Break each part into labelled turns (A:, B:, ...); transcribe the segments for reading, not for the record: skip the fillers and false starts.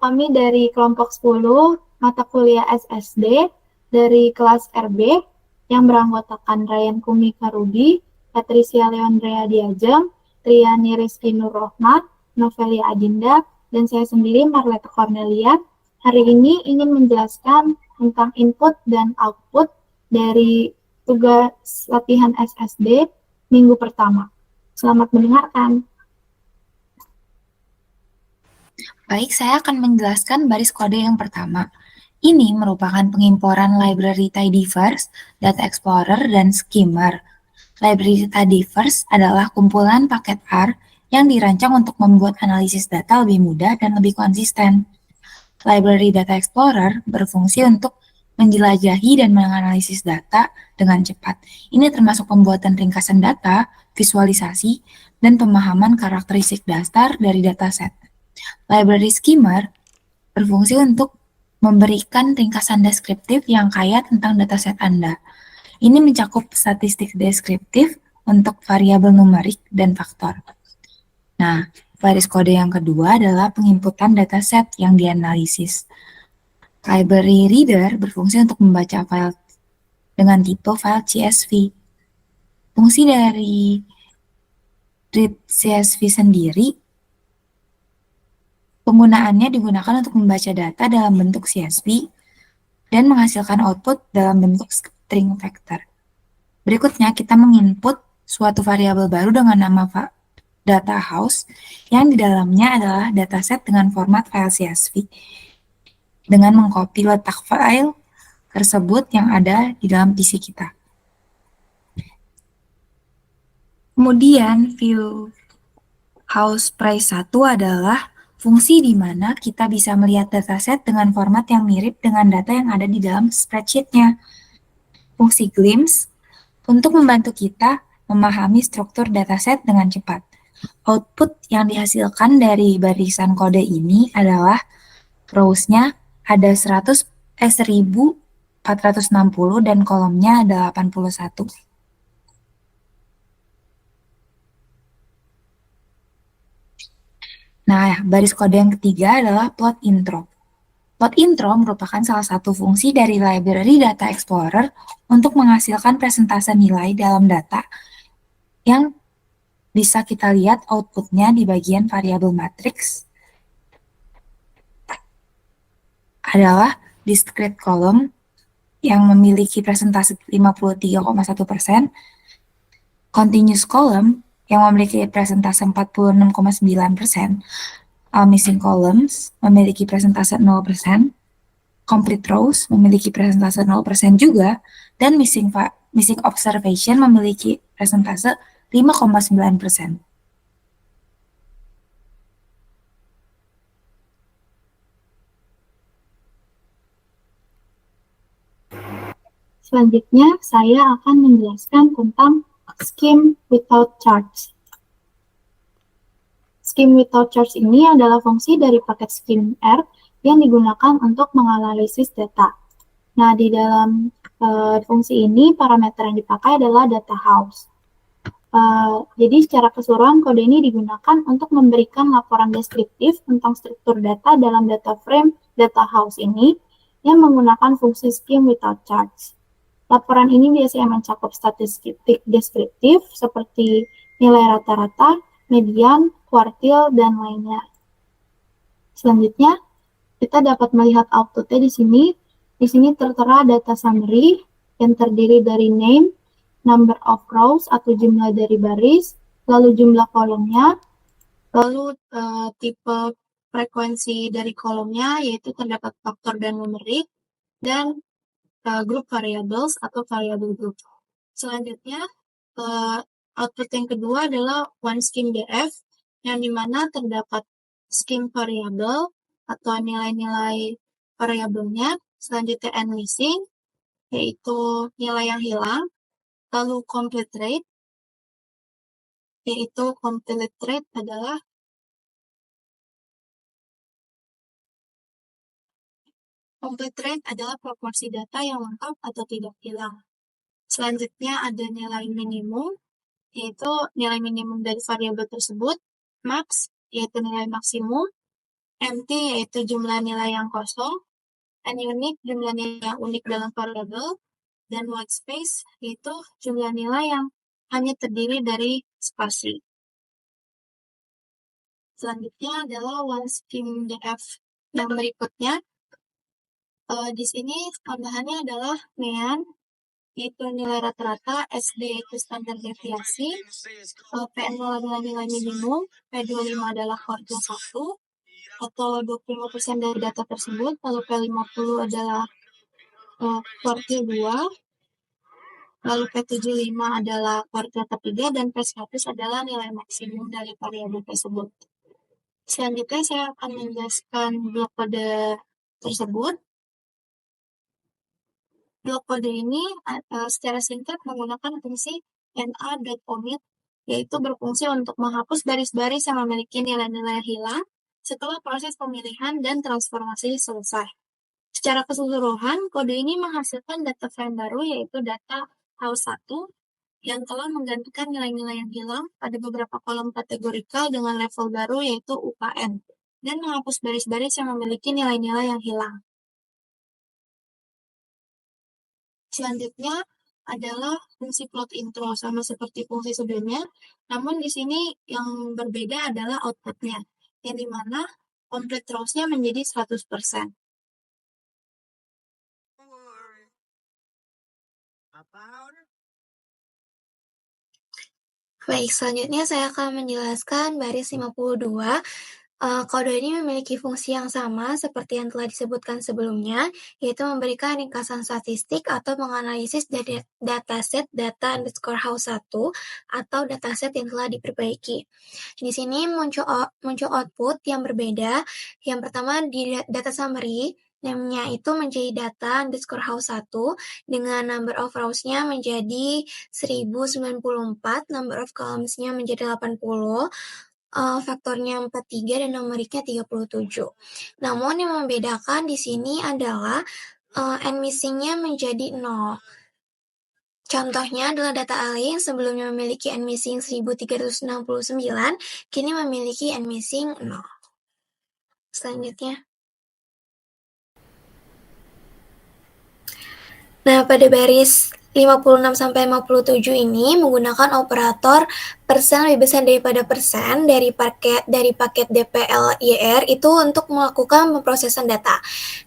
A: kami dari kelompok 10 mata kuliah SSD dari kelas RB yang beranggotakan Ryan Kumi Karudi, Patricia Leondrea Diajeng, Triani Rizky Nurrohmat, Novelia Adinda, dan saya sendiri Marleta Cornelia. Hari ini ingin menjelaskan tentang input dan output dari tugas latihan SSD minggu pertama. Selamat mendengarkan.
B: Baik, saya akan menjelaskan baris kode yang pertama. Ini merupakan pengimporan library Tidyverse, Data Explorer, dan Skimmer. Library Tidyverse adalah kumpulan paket R yang dirancang untuk membuat analisis data lebih mudah dan lebih konsisten. Library Data Explorer berfungsi untuk menjelajahi dan menganalisis data dengan cepat. Ini termasuk pembuatan ringkasan data, visualisasi, dan pemahaman karakteristik dasar dari dataset. Library Skimmer berfungsi untuk memberikan ringkasan deskriptif yang kaya tentang dataset Anda. Ini mencakup statistik deskriptif untuk variabel numerik dan faktor. Nah, baris kode yang kedua adalah penginputan dataset yang dianalisis. Library Reader berfungsi untuk membaca file dengan tipe file CSV. Fungsi dari read CSV sendiri, penggunaannya digunakan untuk membaca data dalam bentuk CSV dan menghasilkan output dalam bentuk string vector. Berikutnya, kita menginput suatu variabel baru dengan nama data house yang di dalamnya adalah dataset dengan format file CSV dengan mengcopy letak file tersebut yang ada di dalam PC kita. Kemudian, view house price 1 adalah fungsi di mana kita bisa melihat dataset dengan format yang mirip dengan data yang ada di dalam spreadsheet-nya. Fungsi glimpse untuk membantu kita memahami struktur dataset dengan cepat. Output yang dihasilkan dari barisan kode ini adalah rows-nya ada 1460 dan kolomnya ada 81. Nah, baris kode yang ketiga adalah plot intro. Plot intro merupakan salah satu fungsi dari library Data Explorer untuk menghasilkan presentase nilai dalam data yang bisa kita lihat outputnya di bagian variabel matrix adalah discrete column yang memiliki presentase 53,1%, continuous column yang memiliki presentase 46,9%, missing columns memiliki presentase 0%, complete rows memiliki presentase 0% juga, dan missing observation memiliki presentase 5,9%.
A: Selanjutnya, saya akan menjelaskan tentang scheme without charts. Scheme without charts ini adalah fungsi dari paket scheme R yang digunakan untuk menganalisis data. Nah, di dalam fungsi ini, parameter yang dipakai adalah data house. Jadi, secara keseluruhan, kode ini digunakan untuk memberikan laporan deskriptif tentang struktur data dalam data frame data house ini yang menggunakan fungsi scheme without charts. Laporan ini biasanya mencakup statistik deskriptif seperti nilai rata-rata, median, kuartil, dan lainnya. Selanjutnya, kita dapat melihat outputnya di sini. Di sini tertera data summary yang terdiri dari name, number of rows atau jumlah dari baris, lalu jumlah kolomnya, lalu tipe frekuensi dari kolomnya, yaitu terdapat faktor dan numerik, dan group variables atau variable group. Selanjutnya, output yang kedua adalah one scheme DF, yang dimana terdapat scheme variable atau nilai-nilai variabelnya. Selanjutnya and missing, yaitu nilai yang hilang. Lalu complete rate, yaitu complete rate adalah proporsi data yang lengkap atau tidak hilang. Selanjutnya ada nilai minimum, yaitu nilai minimum dari variabel tersebut. Max, yaitu nilai maksimum. empty yaitu jumlah nilai yang kosong, ununique jumlah nilai yang unik dalam variabel, dan white space yaitu jumlah nilai yang hanya terdiri dari spasi. Selanjutnya adalah one scheme DF yang berikutnya. Di sini tambahannya adalah MEAN, yaitu nilai rata-rata, SD itu standar deviasi, P0 adalah nilai minimum, P25 adalah kuartil 1, atau 25% dari data tersebut, lalu P50 adalah kuartil 2, lalu P75 adalah kuartil ketiga, dan P100 adalah nilai maksimum dari variabel tersebut. Selanjutnya saya akan menjelaskan blok kode tersebut. Blok kode ini secara singkat menggunakan fungsi na.omit, yaitu berfungsi untuk menghapus baris-baris yang memiliki nilai-nilai hilang setelah proses pemilihan dan transformasi selesai. Secara keseluruhan, kode ini menghasilkan data frame baru, yaitu data house 1, yang telah menggantikan nilai-nilai yang hilang pada beberapa kolom kategorikal dengan level baru, yaitu UKN, dan menghapus baris-baris yang memiliki nilai-nilai yang hilang. Selanjutnya adalah fungsi plot intro, sama seperti fungsi sebelumnya, namun di sini yang berbeda adalah outputnya, yang dimana complete rows-nya menjadi 100%.
C: Baik, selanjutnya saya akan menjelaskan baris 52. Kode ini memiliki fungsi yang sama seperti yang telah disebutkan sebelumnya, yaitu memberikan ringkasan statistik atau menganalisis dari dataset data underscore house 1 atau dataset yang telah diperbaiki. Di sini muncul output yang berbeda. Yang pertama di data summary, namanya itu menjadi data underscore house 1 dengan number of rows-nya menjadi 1094, number of columns-nya menjadi 80, faktornya 43 dan numeriknya 37. Namun yang membedakan di sini adalah and missing-nya menjadi 0. Contohnya adalah data alih yang sebelumnya memiliki and missing 1369, kini memiliki and missing 0. Selanjutnya. Nah, pada baris 56-57 ini menggunakan operator persen lebih besar daripada persen dari paket DPLYR itu untuk melakukan pemrosesan data.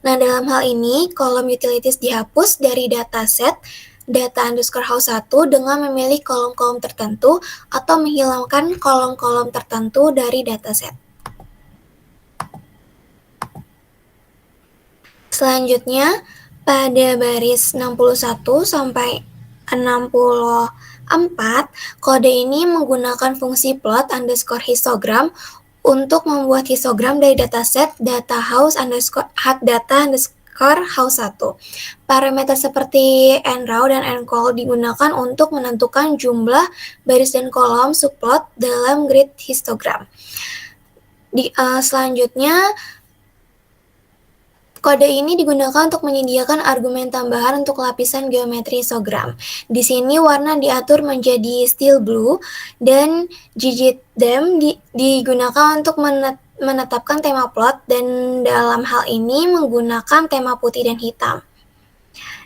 C: Nah, dalam hal ini kolom utilities dihapus dari dataset data underscore house 1 dengan memilih kolom-kolom tertentu atau menghilangkan kolom-kolom tertentu dari dataset. Selanjutnya, pada baris 61 sampai 64, kode ini menggunakan fungsi plot underscore histogram untuk membuat histogram dari dataset data house underscore house 1. Parameter seperti nrow dan ncol digunakan untuk menentukan jumlah baris dan kolom subplot dalam grid histogram. Selanjutnya, kode ini digunakan untuk menyediakan argumen tambahan untuk lapisan geometri histogram. Di sini warna diatur menjadi steel blue dan digit dem digunakan untuk menetapkan tema plot, dan dalam hal ini menggunakan tema putih dan hitam.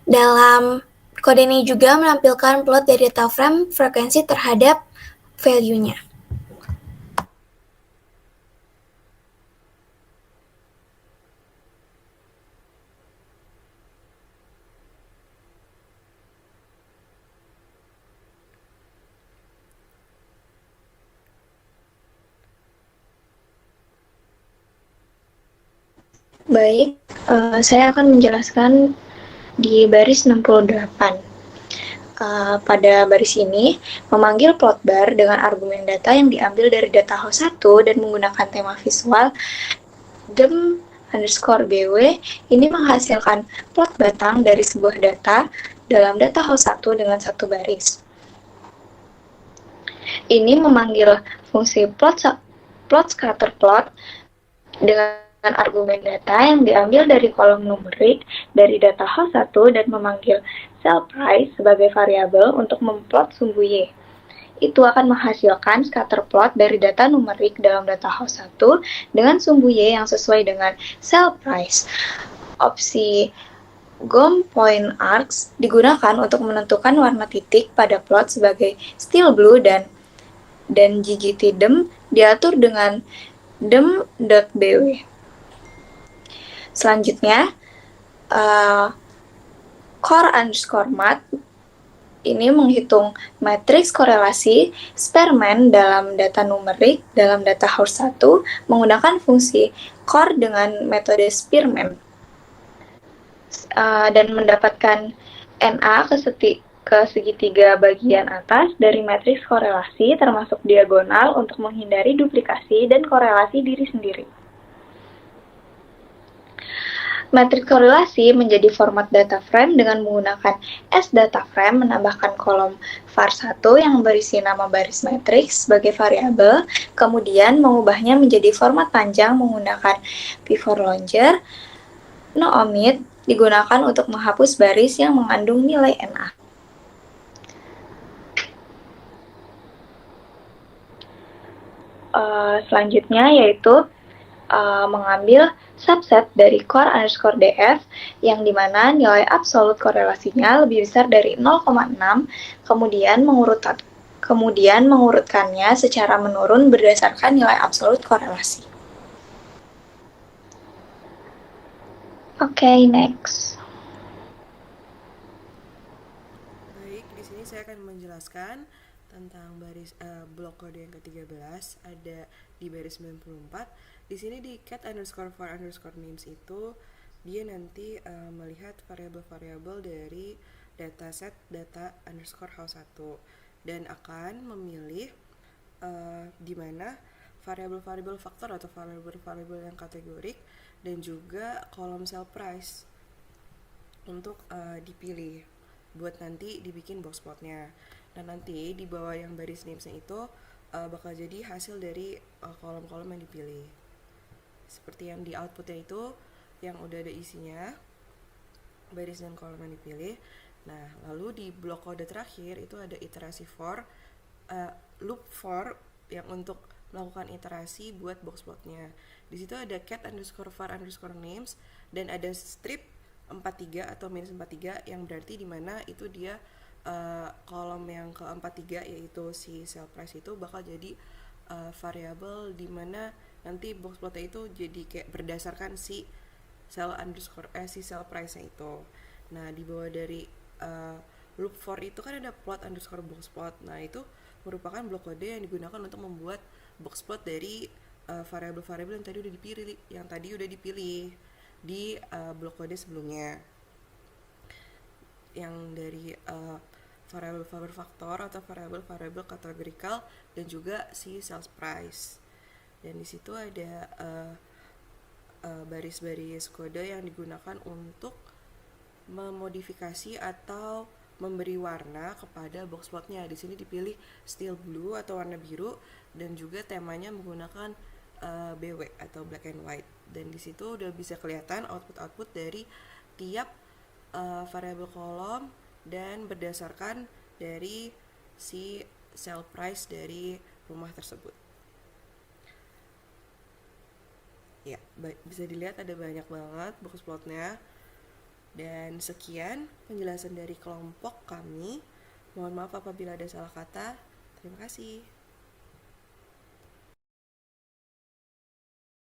C: Dalam kode ini juga menampilkan plot dari data frame frekuensi terhadap value-nya.
D: Baik, saya akan menjelaskan di baris 68. Pada baris ini, memanggil plot bar dengan argumen data yang diambil dari data house 1 dan menggunakan tema visual dem underscore bw, ini menghasilkan plot batang dari sebuah data dalam data house 1 dengan satu baris. Ini memanggil fungsi plot scatter plot dengan argumen data yang diambil dari kolom numerik dari data house 1 dan memanggil sell price sebagai variabel untuk memplot sumbu Y. itu akan menghasilkan scatter plot dari data numerik dalam data house 1 dengan sumbu Y yang sesuai dengan cell price. Opsi GOM point arcs digunakan untuk menentukan warna titik pada plot sebagai steel blue dan GGT DEM diatur dengan dem.bw. Selanjutnya, core_mat ini menghitung matriks korelasi Spearman dalam data numerik dalam data house 1 menggunakan fungsi core dengan metode Spearman dan mendapatkan NA ke segitiga bagian atas dari matriks korelasi termasuk diagonal untuk menghindari duplikasi dan korelasi diri sendiri. Matriks korelasi menjadi format data frame dengan menggunakan sData frame menambahkan kolom var1 yang berisi nama baris matriks sebagai variabel, kemudian mengubahnya menjadi format panjang menggunakan p4longer. No-omit digunakan untuk menghapus baris yang mengandung nilai NA. Selanjutnya yaitu mengambil subset dari core_df yang dimana nilai absolut korelasinya lebih besar dari 0,6, kemudian mengurutkannya secara menurun berdasarkan nilai absolut korelasi. Oke, next.
E: Baik, di sini saya akan menjelaskan tentang blok kode yang ke-13 ada di baris 94. Di sini di cat_var_names itu dia nanti melihat variabel-variabel dari dataset data underscore house 1 dan akan memilih di mana variabel-variabel faktor atau variabel-variabel yang kategorik dan juga kolom cell price untuk dipilih buat nanti dibikin box plotnya. Nah nanti di bawah yang baris namesnya itu bakal jadi hasil dari kolom-kolom yang dipilih. Seperti yang di outputnya itu yang udah ada isinya, baris dan kolom yang dipilih. Nah lalu di blok kode terakhir itu ada iterasi loop for yang untuk melakukan iterasi buat box plotnya. Di situ ada cat_var_names dan ada strip 43 atau minus 43 yang berarti dimana itu dia kolom yang ke-43 yaitu si cell price itu bakal jadi variabel dimana nanti box plotnya itu jadi kayak berdasarkan si cell price-nya itu. Nah di bawah dari loop for itu kan ada plot underscore box plot. Nah itu merupakan blok kode yang digunakan untuk membuat box plot dari variabel-variabel yang tadi udah dipilih di blok kode sebelumnya, yang dari variabel faktor atau variabel kategorikal dan juga si sales price. Dan di situ ada baris-baris kode yang digunakan untuk memodifikasi atau memberi warna kepada box plotnya. Di sini dipilih steel blue atau warna biru dan juga temanya menggunakan BW atau black and white. Dan di situ udah bisa kelihatan output dari tiap variabel kolom dan berdasarkan dari si sell price dari rumah tersebut. Ya, bisa dilihat ada banyak banget box plotnya. Dan sekian penjelasan dari kelompok kami. Mohon maaf apabila ada salah kata. Terima kasih.